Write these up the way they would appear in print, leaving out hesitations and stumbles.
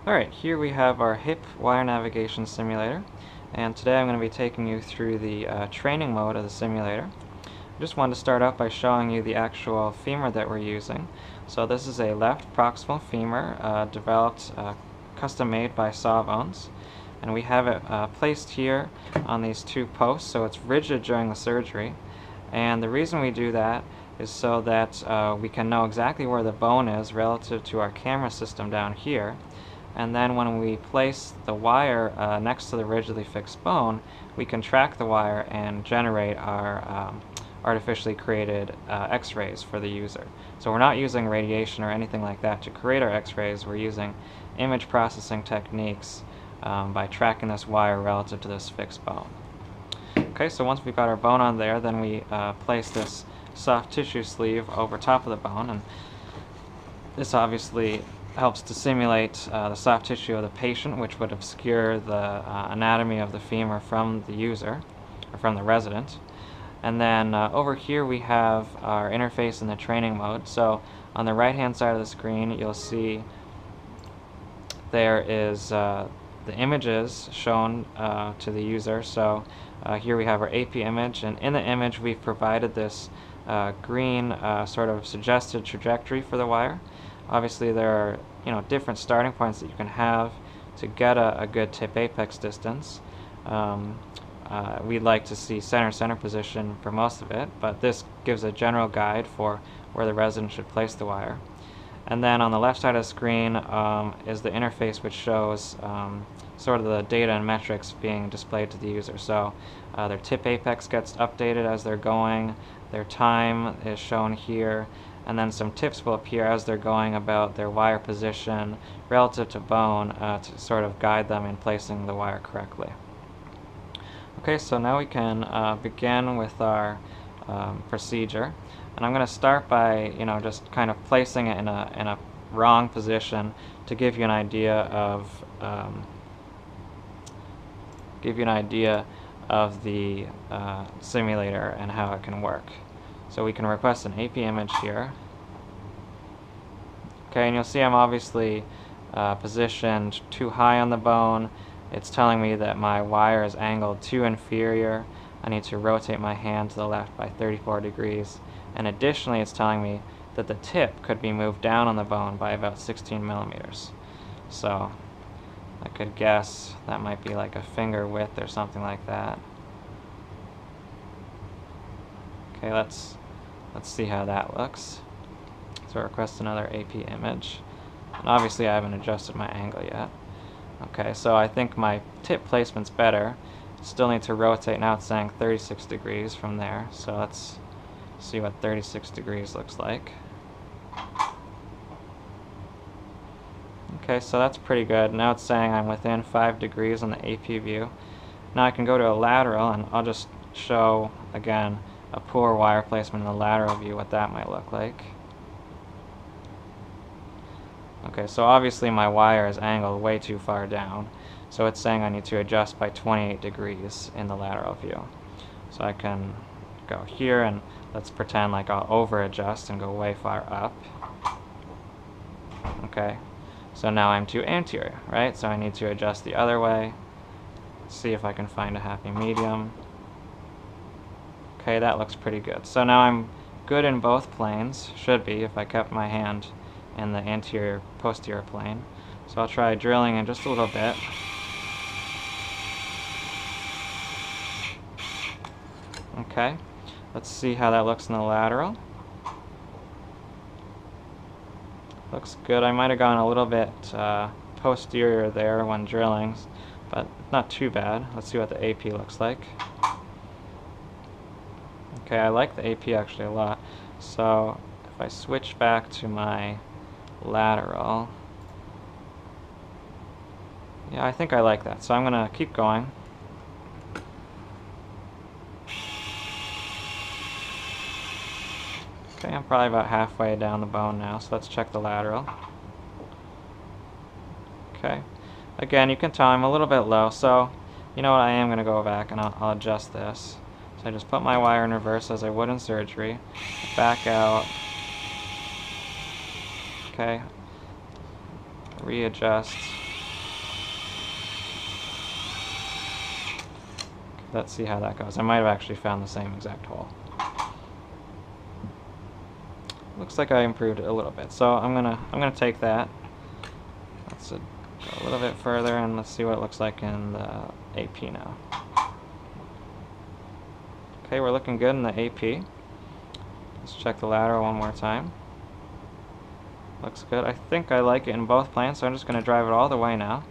Alright, here we have our hip wire navigation simulator, and today I'm going to be taking you through the training mode of the simulator. I just wanted to start out by showing you the actual femur that we're using. So this is a left proximal femur developed, custom made by Sawbones, and we have it placed here on these two posts so it's rigid during the surgery. And the reason we do that is so that we can know exactly where the bone is relative to our camera system down here. And then when we place the wire next to the rigidly fixed bone, we can track the wire and generate our artificially created x-rays for the user. So we're not using radiation or anything like that to create our x-rays. We're using image processing techniques by tracking this wire relative to this fixed bone. Okay, so once we've got our bone on there, then we place this soft tissue sleeve over top of the bone, and this obviously helps to simulate the soft tissue of the patient, which would obscure the anatomy of the femur from the user, or from the resident. And then over here we have our interface in the training mode. So on the right hand side of the screen you'll see there is the images shown to the user. So here we have our AP image, and in the image we've provided this green sort of suggested trajectory for the wire. Obviously there are different starting points that you can have to get a good tip apex distance. We'd like to see center position for most of it, but this gives a general guide for where the resident should place the wire. And then on the left side of the screen is the interface, which shows sort of the data and metrics being displayed to the user. So their tip apex gets updated as they're going, their time is shown here, and then some tips will appear as they're going about their wire position relative to bone to sort of guide them in placing the wire correctly. Okay, so now we can begin with our procedure, and I'm going to start by just kind of placing it in a wrong position to give you an idea of the simulator and how it can work. So we can request an AP image here. Okay, and you'll see I'm obviously positioned too high on the bone. It's telling me that my wire is angled too inferior. I need to rotate my hand to the left by 34 degrees. And additionally, it's telling me that the tip could be moved down on the bone by about 16 millimeters. So I could guess that might be like a finger width or something like that. Okay, let's see how that looks. So request another AP image. And obviously I haven't adjusted my angle yet. Okay, so I think my tip placement's better. Still need to rotate. Now it's saying 36 degrees from there. So let's see what 36 degrees looks like. Okay, so that's pretty good. Now it's saying I'm within 5 degrees on the AP view. Now I can go to a lateral, and I'll just show again a poor wire placement in the lateral view, what that might look like. Okay, so obviously my wire is angled way too far down, so it's saying I need to adjust by 28 degrees in the lateral view. So I can go here, and let's pretend like I'll over adjust and go way far up. Okay, so now I'm too anterior, right? So I need to adjust the other way. See if I can find a happy medium. Okay, that looks pretty good. So now I'm good in both planes, should be if I kept my hand in the anterior posterior plane. So I'll try drilling in just a little bit. Okay, let's see how that looks in the lateral. Looks good. I might have gone a little bit posterior there when drilling, but not too bad. Let's see what the AP looks like. Okay, I like the AP actually a lot. So if I switch back to my lateral, yeah, I think I like that. So I'm going to keep going. Okay, I'm probably about halfway down the bone now, so let's check the lateral. Okay, again, you can tell I'm a little bit low, so you know what, I am going to go back and I'll adjust this. So I just put my wire in reverse as I would in surgery, back out, okay, readjust, let's see how that goes. I might have actually found the same exact hole. Looks like I improved it a little bit, so I'm gonna take that. Let's go a little bit further and let's see what it looks like in the AP now. Okay, we're looking good in the AP. Let's check the lateral one more time. Looks good. I think I like it in both planes, so I'm just gonna drive it all the way now.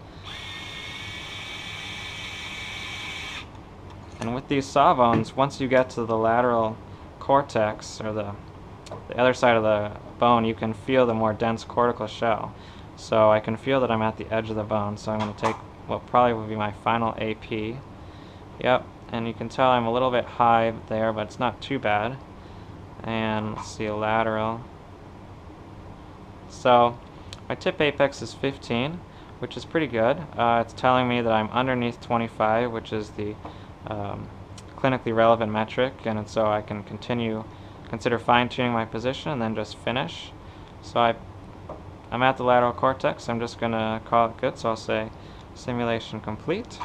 And with these sawbones, once you get to the lateral cortex, or the other side of the bone, you can feel the more dense cortical shell. So I can feel that I'm at the edge of the bone, so I'm going to take what probably will be my final AP. Yep, and you can tell I'm a little bit high there, but it's not too bad. And let's see, lateral. So my tip apex is 15, which is pretty good. It's telling me that I'm underneath 25, which is the clinically relevant metric, and so I can consider fine-tuning my position and then just finish. So I'm at the lateral cortex. I'm just going to call it good, so I'll say simulation complete.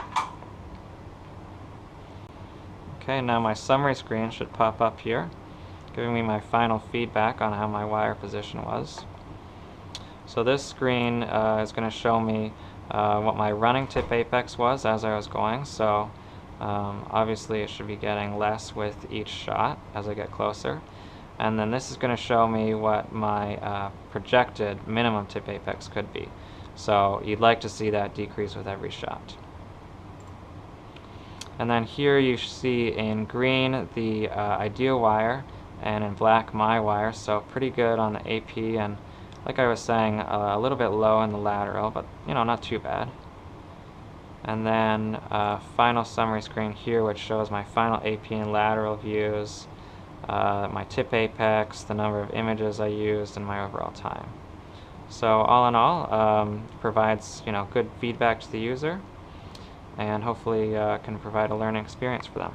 Okay, now my summary screen should pop up here, giving me my final feedback on how my wire position was. So this screen is going to show me what my running tip apex was as I was going. So obviously it should be getting less with each shot as I get closer. And then this is going to show me what my projected minimum tip apex could be. So you'd like to see that decrease with every shot. And then here you see in green the ideal wire, and in black my wire. So pretty good on the AP, and like I was saying, a little bit low in the lateral, but not too bad. And then final summary screen here, which shows my final AP and lateral views, my tip apex, the number of images I used, and my overall time. So all in all, provides good feedback to the user, and hopefully can provide a learning experience for them.